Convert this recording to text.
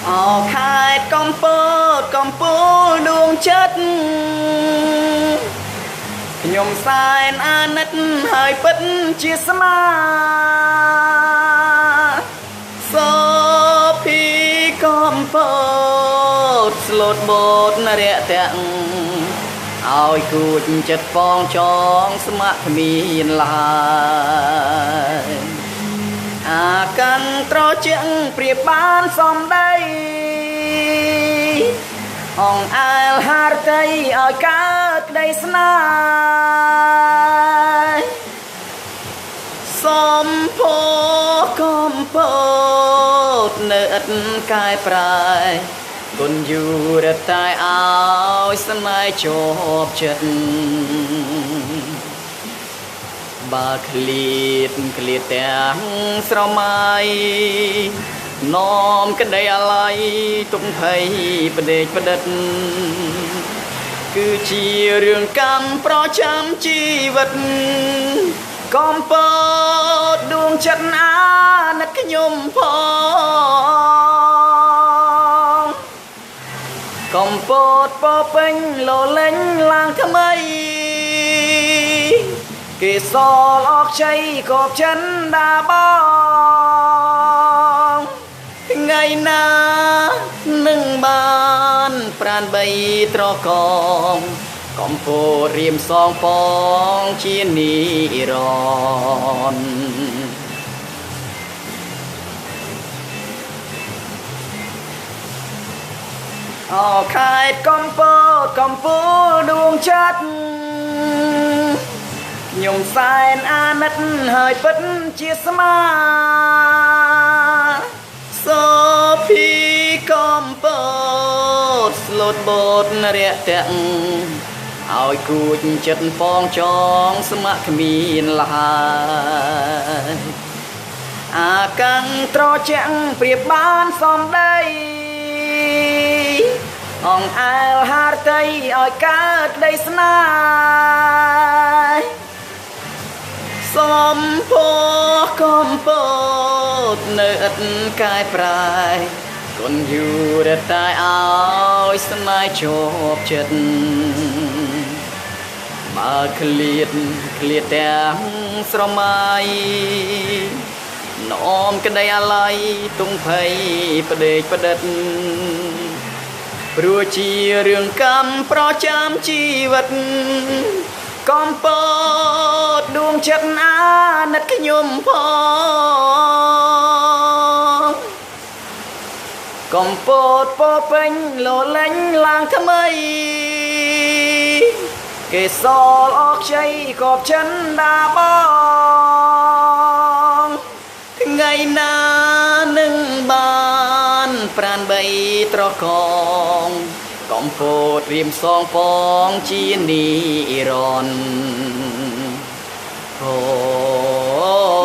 អោខេត្តកំពតកំពូលដួងចិត្តខ្ញុំសែនអាណិតហើយពិតជាស្មាសូភីកំពតស្លូតបូតនរៈទាំងឲ្យគួចចិត្តផងចងស្ម័គ្រគ្មានឡើយអាកាន់ត្រជាក់ព្រៀបបានសំដីអងអែលហារតីឲ្យកើតក្តីស្នេហ៍សំភោកំពតនៅឥតកែប្រែគុណយូរតែឲ្យស្នេហ៍ជាប់ចិត្តបើឃ្លាតទាំងស្រមៃនោមក្តីអាល័យទុកភ័យបដេកបដិតគឺជារឿងកម្មប្រចាំជីវិតកំពតដួងចិត្តអាណិតខ្ញុំផងកំពតពោពេញលលេងឡើងថ្មីគេសលអកជ័យកបចិនដាបងថ្ងៃណានឹងបានប្រានបីត្រកងកំពតរៀមសងផងជានិរន្តរ៍អោខេត្តកំពតកំពូលដួងចិត្តខ្ញុំសែនអាណិតហើយពិតជាស្មាសូភីកំពតស្លូតបូតនរៈទាំងឲ្យគួចចិត្តផងចងស្ម័គ្រគ្មានឡើយអាកាន់ត្រជាក់ព្រៀបបានសំដីអងអែលហារតីឲ្យកើតក្តីស្នេហ៍សំភោកំពតនៅឥតកែប្រែគុណយូរតែឲ្យស្នេហ៍ជាប់ចិត្តបើឃ្លាតទាំងស្រមៃនោមក្តីអាល័យទុំភ័យបដេកបដិតព្រោះជារឿងកម្មប្រចាំជីវិតកំពតដួងចិត្តអាណិតខ្ញុំផងកំពតពោពេញលលេងឡើងថ្មីគេសលអកជ័យកបចិនដាបងថ្ងៃណានឹងបានប្រានបីត្រកងកំពតរៀមសងផងជានិរន្តរ៍